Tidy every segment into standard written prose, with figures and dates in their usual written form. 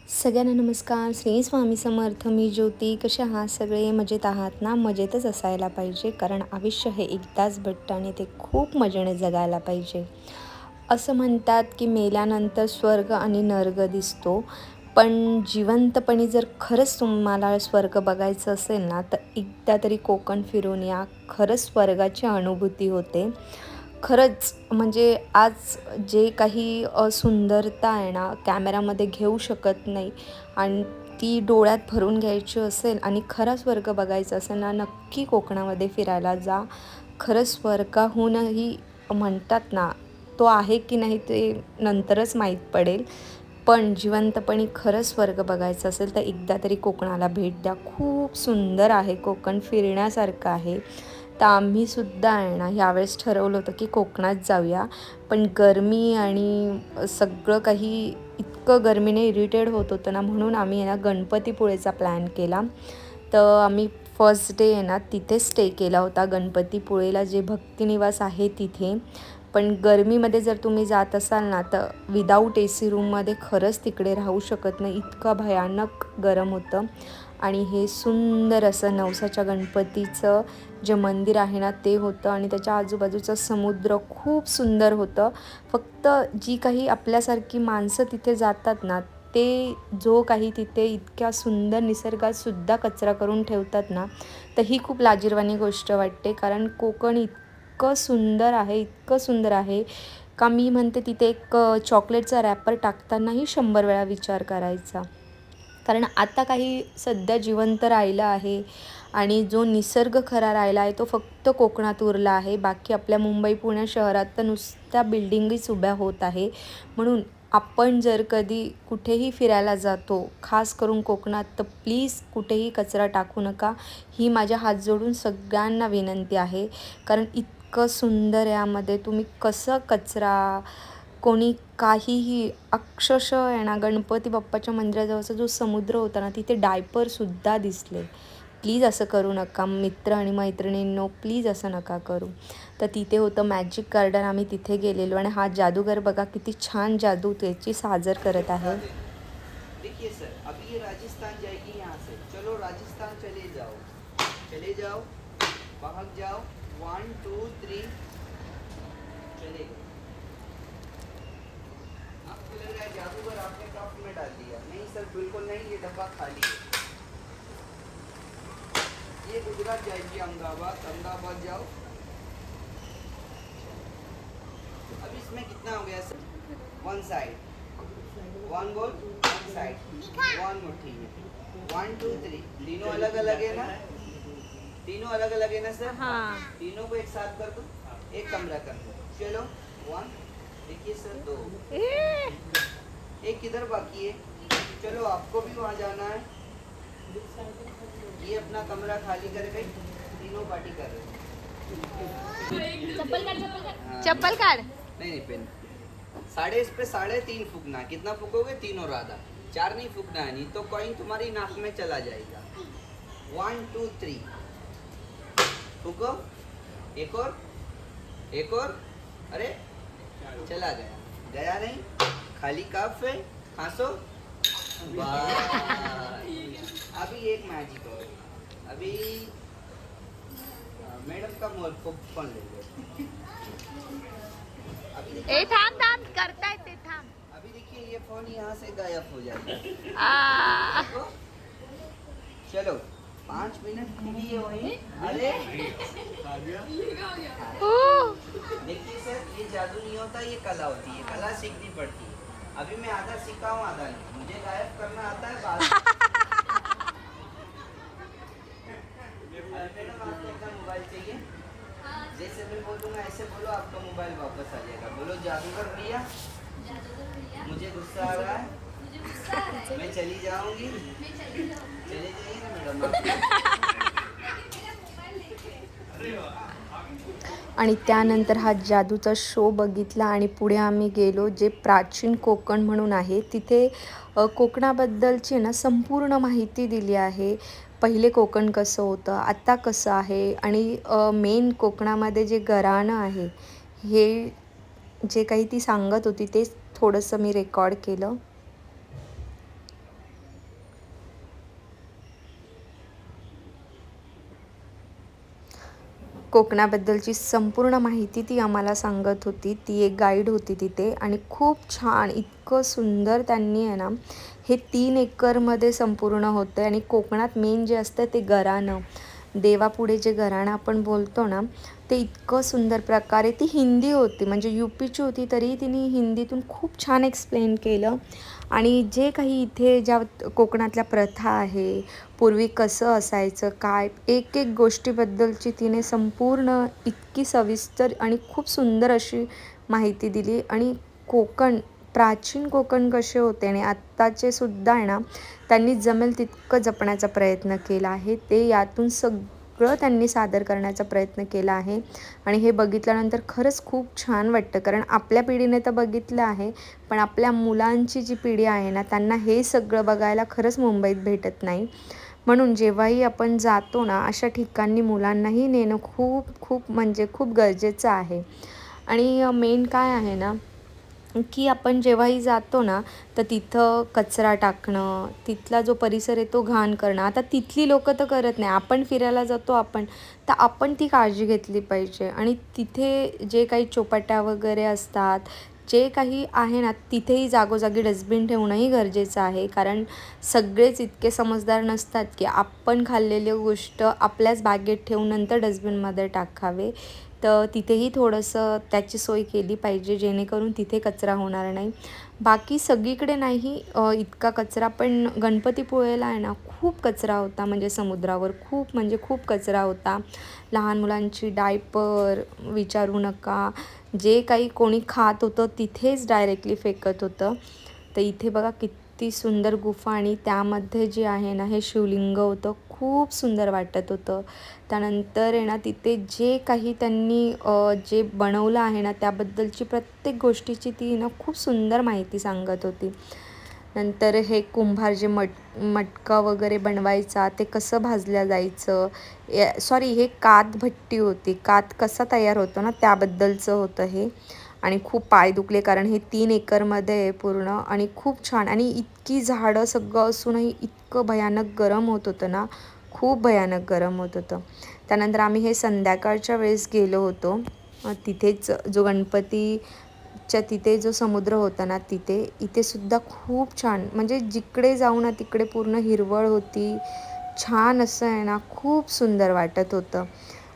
सगळ्यांना नमस्कार. श्री स्वामी समर्थ. मी ज्योती. कसे आहात सगळे? मजेत आहात ना? मजेतच असायला पाहिजे, कारण आयुष्य हे एकदाच भेटतं आणि ते खूप मजेने जगायला पाहिजे. असं म्हणतात की मेल्यानंतर स्वर्ग आणि नर्क दिसतो, पण जिवंतपणी जर खरंच तुम्हाला स्वर्ग बघायचं असेल ना, तर एकदा तरी कोकण फिरून या. खरंच स्वर्गाची अनुभूती होते. खरंच म्हणजे आज जे काही सुंदरता आहे ना, कॅमेरामध्ये घेऊ शकत नाही आणि ती डोळ्यात भरून घ्यायची असेल आणि खरा स्वर्ग बघायचा असेल ना, नक्की कोकणामध्ये फिरायला जा. खरंच स्वर्गाहूनही म्हणतात ना, तो आहे की नाही ते नंतरच माहीत पडेल. पण जिवंतपणी खरंच स्वर्ग बघायचं असेल तर एकदा तरी कोकणाला भेट द्या. खूप सुंदर आहे कोकण, फिरण्यासारखं आहे. तर आम्हीसुद्धा आहे ना ह्यावेळेस ठरवलं होतं की कोकणात जाऊया. पण गरमी आणि सगळं काही इतकं गरमीने इरिटेड होत होतं ना, म्हणून आम्ही आहे ना गणपतीपुळेचा प्लॅन केला. तर आम्ही फर्स्ट डे आहे ना तिथे स्टे केला होता गणपतीपुळेला, जे भक्तिनिवास आहे तिथे. पण गरमीमध्ये जर तुम्ही जात असाल ना, तर विदाऊट ए सी रूममध्ये खरंच तिकडे राहू शकत नाही, इतकं भयानक गरम होतं. आणि हे सुंदर असं नवसाच्या गणपतीचं जे मंदिर आहे ना ते होतं आणि त्याच्या आजूबाजूचं समुद्र खूप सुंदर होतं. फक्त जी काही आपल्यासारखी माणसं तिथे जातात ना, ते जो काही तिथे इतक्या सुंदर निसर्गातसुद्धा कचरा करून ठेवतात ना, तर ही खूप लाजिरवाणी गोष्ट वाटते. कारण कोकण इतकं सुंदर आहे, इतकं सुंदर आहे का मी म्हणते तिथे एक चॉकलेटचा रॅपर टाकतानाही 100 वेळा विचार करायचा. कारण आता काही सध्या जिवंत राहिलं आहे आणि जो निसर्ग खरा राहिला आहे तो फक्त कोकणात उरला आहे. बाकी आपल्या मुंबई, पुणे शहरात तर नुसत्या बिल्डिंगच उभ्या होत आहे. म्हणून आपण जर कधी कुठेही फिरायला जातो, खास करून कोकणात, तर प्लीज कुठेही कचरा टाकू नका. ही माझ्या हात जोडून सगळ्यांना विनंती आहे. कारण इतकं सुंदर यामध्ये तुम्ही कसं कचरा कोणी काहीही अक्षरशः आहे ना, गणपती बाप्पाच्या मंदिराजवळचा जो समुद्र होता ना, तिथे डायपरसुद्धा दिसले. प्लीज असं करू नका मित्र आणि मैत्रिणींनो, प्लीज असं नका करू. तर तिथे होतं मॅजिक गार्डन, आम्ही तिथे गेलेलो आणि हा जादूगर बघा किती छान जादू त्याची सादर करत आहे. देखिए सर, अभी ये राजस्थान जाएगी यहाँ से। चलो राजस्थान चले जाओ, चले जाओ, भाग जाओ। 1 2 3 चले गए। आपको लग रहा है जादूगर आपने कप में डाल दिया? नहीं सर, बिल्कुल नहीं, ये डब्बा खाली है। ये गुजरात जाएगी, अहमदाबाद, अहमदाबाद जाओ। अब इसमें कितना हो गया सर? वन साइड, वन बोल, वन साइड, वन मुट्ठी में। 1 2 3 तीनों अलग अलग है ना? तीनों अलग अलग है ना सर? हाँ. तीनों को एक साथ कर दो, एक कमरा कर दो। चलो 1, देखिए सर 2, एक किधर बाकी है? चलो आपको भी वहाँ जाना है। ये अपना कमरा खाली कर गई, तीनों पार्टी कर रहे हैं। हाँ, चप्पल काढ. नहीं नहीं पेन। साढ़े इस पे 3.5 फूकना है। कितना फूकोगे? 3 और आधा, 4 नहीं फूकना है, नहीं तो कॉइन तुम्हारी नाक में चला जाएगा। 1 2 3 फूको, एक और, एक और। अरे चला गया, गया नहीं, खाली कप है, खांसो। अभी एक मैजिक और, अभी मैडम का मोल फोन ले लो। अभी ए थांब थांब, करतायत ते, थांब. अभी देखिए ये फोन यहाँ से गायब हो जाएगा। आ. देखो, चलो 5 मिनट लिए वही। अरे देखिए सर, ये जादू नहीं होता, ये कला होती है, कला सीखनी पड़ती है। अभी मैं आधा सीखा हूँ, आधा नहीं। मुझे गायब करना आता है बाद। मैडम आपको अपना मोबाइल चाहिए? जैसे मैं बोलूँगा ऐसे बोलो, आपका मोबाइल वापस आ जाएगा। बोलो जादूगर भैया, मुझे गुस्सा आ रहा है, मैं चली जाऊंगी। चले जाइए ना मैडम आप। आणि त्यानंतर हा जादूचा शो बघितला आणि पुढे आम्ही गेलो, जे प्राचीन कोकण म्हणून आहे तिथे. कोकणाबद्दलची ना संपूर्ण माहिती दिली आहे. पहिले कोकण कसं होतं, आता कसं आहे आणि मेन कोकणामध्ये जे घराणं आहे, हे जे काही ती सांगत होती तेच थोडंसं मी रेकॉर्ड केलं. कोकणाबद्दलची संपूर्ण माहिती ती आम्हाला सांगत होती. ती एक गाईड होती तिथे आणि खूप छान इतकं सुंदर त्यांनी आहे ना, हे 3 एकरमध्ये संपूर्ण होतं आणि कोकणात मेन जे असतं ते घराणं. देवापुढे जे घराणं आपण बोलतो ना, ते इतकं सुंदर प्रकारे ती हिंदी होती म्हणजे यूपीची होती तरी तिने हिंदीतून खूप छान एक्सप्लेन केलं आणि जे काही इथे ज्या कोकणातल्या प्रथा आहे, पूर्वी कसं असायचं, काय एक एक गोष्टीबद्दलची तिने संपूर्ण इतकी सविस्तर आणि खूप सुंदर अशी माहिती दिली आणि कोकण प्राचीन कोकण कसे होते आणि आत्ताचे सुद्धा आहे ना, त्यांनी जमेल तितकं जपण्याचा प्रयत्न केला आहे. ते यातून सगळं त्यांनी सादर करण्याचा प्रयत्न केला आहे आणि हे बघितल्यानंतर खरंच खूप छान वाटतं. कारण आपल्या पिढीने तर बघितलं आहे, पण आपल्या मुलांची जी पिढी आहे ना, त्यांना हे सगळं बघायला खरंच मुंबईत भेटत नाही. म्हणून जेव्हाही आपण जातो ना, अशा ठिकाणी मुलांनाही नेणं खूप खूप म्हणजे खूप गरजेचं आहे. आणि मेन काय आहे ना, की आपण जेव्हाही जातो ना, तर तिथं कचरा टाकणं, तिथला जो परिसर आहे तो घाण करणं. आता तिथली लोकं तर करत नाही. आपण फिरायला जातो आपण, तर आपण ती काळजी घेतली पाहिजे आणि तिथे जे काही चोपाट्या वगैरे असतात, जे काही आहे ना, तिथेही जागोजागी डस्टबिन ठेवणंही गरजेचं आहे. कारण सगळेच इतके समजदार नसतात, की आपण खाल्लेली गोष्ट आपल्याच बागेत ठेवून नंतर डस्टबिनमध्ये टाकावे. तर तिथेही थोडंसं त्याची सोय केली पाहिजे जेणेकरून तिथे कचरा होणार नाही. बाकी सगळीकडे नाही इतका कचरा, पण गणपतीपुळेला आहे ना खूप कचरा होता म्हणजे समुद्रावर खूप म्हणजे खूप कचरा होता. लहान मुलांची डायपर विचारू नका. जे काही कोणी खात होतं तिथेच डायरेक्टली फेकत होतं. तर इथे बघा किती सुंदर गुफा आणि त्यामध्ये जे आहे ना हे शिवलिंग होतं. खूप सुंदर वाटत होतं. त्यानंतर आहे ना तिथे जे काही त्यांनी जे बनवलं आहे ना त्याबद्दलची प्रत्येक गोष्टीची ती ना खूप सुंदर माहिती सांगत होती. नंतर हे कुंभार जे मटका वगैरे बनवायचा ते कसं भाजलं जायचं, सॉरी हे कातभट्टी होती. कात कसा तयार होतो ना त्याबद्दलचं होतं हे. आणि खूप पाय दुखले कारण हे 3 एकरमध्ये आहे पूर्ण आणि खूप छान आणि इतकी झाडं सगळं असूनही इतकं भयानक गरम होत होतं ना, खूप भयानक गरम होत होतं. त्यानंतर आम्ही हे संध्याकाळच्या वेळेस गेलो होतो. तिथेच जो गणपतीच्या तिथे जो समुद्र होता ना तिथे, इथेसुद्धा खूप छान म्हणजे जिकडे जाऊ ना तिकडे पूर्ण हिरवळ होती. छान असं आहे ना, खूप सुंदर वाटत होतं.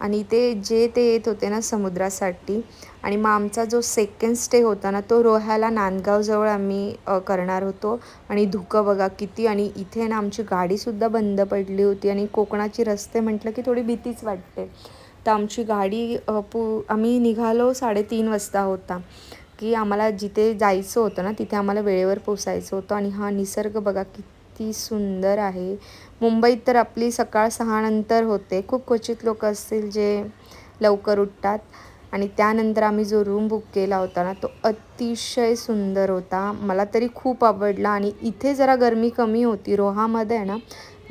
आणि ते येत होते ना समुद्रासाठी आणि मग आमचा जो सेकंड स्टे होता ना, तो रोह्याला नांदगावजवळ आम्ही करणार होतो. आणि धुकं बघा किती आणि इथे ना आमची गाडीसुद्धा बंद पडली होती आणि कोकणाची रस्ते म्हटलं की थोडी भीतीच वाटते. तर आमची गाडी आम्ही निघालो 3:30 वाजता होता, की आम्हाला जिथे जायचं होतं ना, तिथे आम्हाला वेळेवर पोचायचं होतं. आणि हा निसर्ग बघा किती सुंदर आहे. मुंबईत तर आपली सकाळ 6 नंतर होते. खूप क्वचित लोकं असतील जे लवकर उठतात. आणि त्यानंतर आम्ही जो रूम बुक केला होता ना, तो अतिशय सुंदर होता. मला तरी खूप आवडला आणि इथे जरा गरमी कमी होती. रोहामध्ये आहे ना,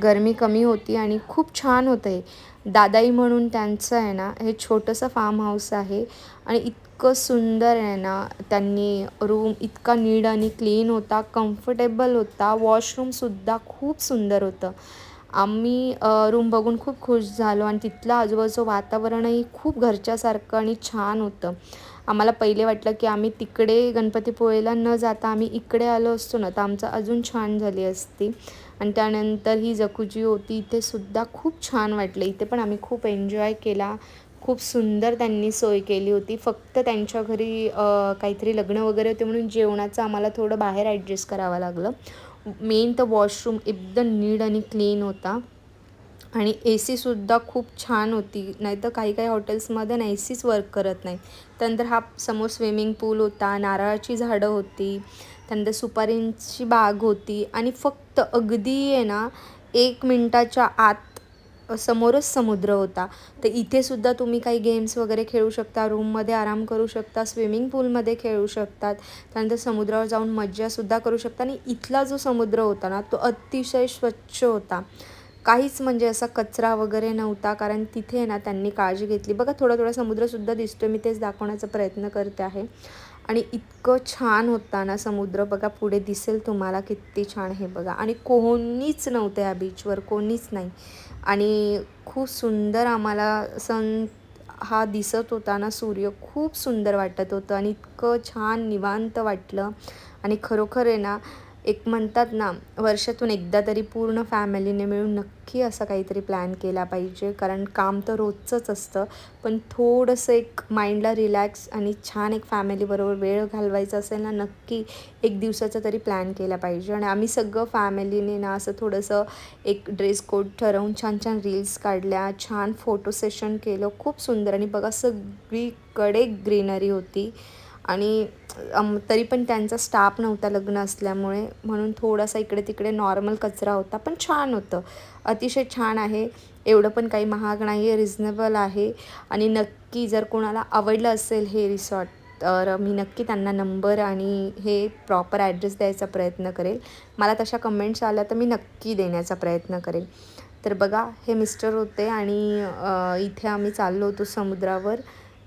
गरमी कमी होती आणि खूप छान होतं हे. दादाई म्हणून त्यांचं आहे ना, हे छोटंसं फार्म हाऊस आहे आणि इतकं सुंदर आहे ना, त्यांनी रूम इतका नीट आणि क्लीन होता, कम्फर्टेबल होता. वॉशरूमसुद्धा खूप सुंदर होतं. आम्ही रूम बघून खूप खुश झालो आणि तिथलं आजूबाजूचं वातावरणही खूप घरच्यासारखं आणि छान होतं. आम्हाला पहिले वाटलं की आम्ही तिकडे गणपतीपुळेला न जाता आम्ही इकडे आलो असतो ना, तर आमचं अजून छान झाली असती. आणि त्यानंतर ही जकुजी होती, इथेसुद्धा खूप छान वाटलं. इथे पण आम्ही खूप एन्जॉय केला. खूप सुंदर त्यांनी सोय केली होती. फक्त त्यांच्या घरी काहीतरी लग्न वगैरे होते म्हणून जेवणाचं आम्हाला थोडं बाहेर ॲडजस्ट करावं लागलं. मेन तर वॉशरूम एकदम नीट आणि क्लीन होता आणि ए सीसुद्धा खूप छान होती. नाहीतर काही काही हॉटेल्समध्ये ना ए सीच वर्क करत नाही. त्यानंतर हा समोर स्विमिंग पूल होता, नारळाची झाडं होती, त्यानंतर सुपारींची बाग होती आणि फक्त अगदी आहे ना 1 मिनिटाच्या आत समोरच समुद्र होता. तर इथेसुद्धा तुम्ही काही गेम्स वगैरे खेळू शकता, रूममध्ये आराम करू शकता, स्विमिंग पूलमध्ये खेळू शकतात. त्यानंतर समुद्रावर जाऊन मज्जासुद्धा करू शकता. आणि इथला जो समुद्र होता ना, तो अतिशय स्वच्छ होता. काहीच म्हणजे असा कचरा वगैरे नव्हता, कारण तिथे ना त्यांनी काळजी घेतली. बघा थोडा समुद्रसुद्धा दिसतोय, मी तेच दाखवण्याचा प्रयत्न करते आहे. आणि इतकं छान होता ना समुद्र, बघा पुढे दिसेल तुम्हाला किती छान हे बघा. आणि कोणीच नव्हतं या बीचवर, कोणीच नाही. आणि खूप सुंदर आम्हाला हा दिसत होता ना सूर्य, खूप सुंदर वाटत होतं आणि इतकं छान निवांत वाटलं. आणि खरोखर आहे ना, एक म्हणतात ना, वर्षातून एकदा तरी पूर्ण फॅमिलीने मिळून नक्की असा काहीतरी प्लॅन केला पाहिजे. कारण काम तर रोजचंच असतं, पण थोडंसं एक माइंडला रिलॅक्स आणि छान एक फॅमिलीबरोबर वेळ घालवायचा असेल ना, नक्की एक दिवसाचा तरी प्लॅन केला पाहिजे. आणि आम्ही सगळं फॅमिलीने ना असं थोडंसं एक ड्रेस कोड ठरवून छान छान रील्स काढल्या, छान फोटो सेशन केलं, खूप सुंदर. आणि बघा सगळीकडे ग्रीनरी होती. आणि तरी पण त्यांचा स्टाफ नव्हता लग्न असल्यामुळे, म्हणून थोडासा इकडे तिकडे नॉर्मल कचरा होता, पण छान होतं, अतिशय छान आहे. एवढं पण काही महाग नाही आहे, रिजनेबल आहे. आणि नक्की जर कोणाला आवडलं असेल हे रिसॉर्ट, तर मी नक्की त्यांना नंबर आणि हे प्रॉपर ॲड्रेस द्यायचा प्रयत्न करेल. मला तशा कमेंट्स आल्या तर मी नक्की देण्याचा प्रयत्न करेल. तर बघा, हे मिस्टर होते आणि इथे आम्ही चाललो होतो समुद्रावर.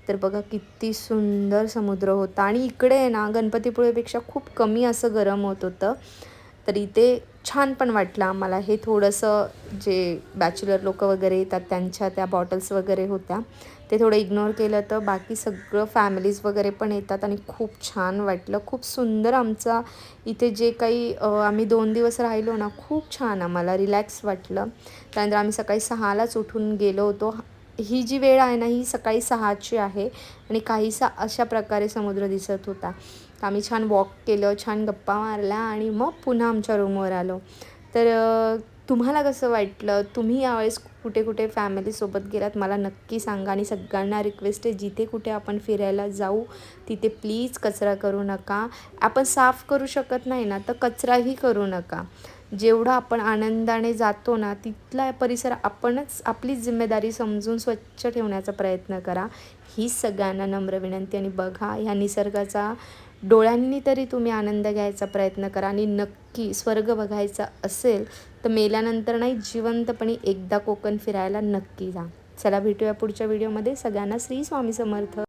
तर बघा किती सुंदर समुद्र होता. आणि इकडे आहे ना, गणपतीपुळेपेक्षा खूप कमी असं गरम होत होतं. तर इथे छान पण वाटलं आम्हाला. हे थोडंसं जे बॅचलर लोकं वगैरे येतात त्यांच्या त्या बॉटल्स वगैरे होत्या, ते थोडं इग्नोर केलं तर बाकी सगळं फॅमिलीज वगैरे पण येतात. आणि खूप छान वाटलं, खूप सुंदर आमचा इथे जे काही आम्ही 2 दिवस राहिलो ना, खूप छान आम्हाला रिलॅक्स वाटलं. त्यानंतर आम्ही सकाळी 6लाच उठून गेलो होतो. ही जी वेळ आहे ना, ही सकाळी 6ची आहे आणि काहीसा अशा प्रकारे समुद्र दिसत होता. तर आम्ही छान वॉक केलं, छान गप्पा मारल्या आणि मग पुन्हा आमच्या रूमवर आलो. तर तुम्हाला कसं वाटलं? तुम्ही यावेळेस कुठे कुठे फॅमिलीसोबत गेलात मला नक्की सांगा. आणि सगळ्यांना रिक्वेस्ट आहे, जिथे कुठे आपण फिरायला जाऊ तिथे प्लीज कचरा करू नका. आपण साफ करू शकत नाही ना, तर कचराही करू नका. जेवढं आपण आनंदाने जातो ना, तिथला परिसर आपणच आपलीच जिम्मेदारी समजून स्वच्छ ठेवण्याचा प्रयत्न करा. हीच सगळ्यांना नम्र विनंती. आणि बघा, ह्या निसर्गाचा डोळ्यांनी तरी तुम्ही आनंद घ्यायचा प्रयत्न करा. आणि नक्की स्वर्ग बघायचा असेल तर मेल्यानंतर नाही, जिवंतपणी एकदा कोकण फिरायला नक्की जा. चला भेटूया पुढच्या व्हिडिओमध्ये. सगळ्यांना श्री स्वामी समर्थ.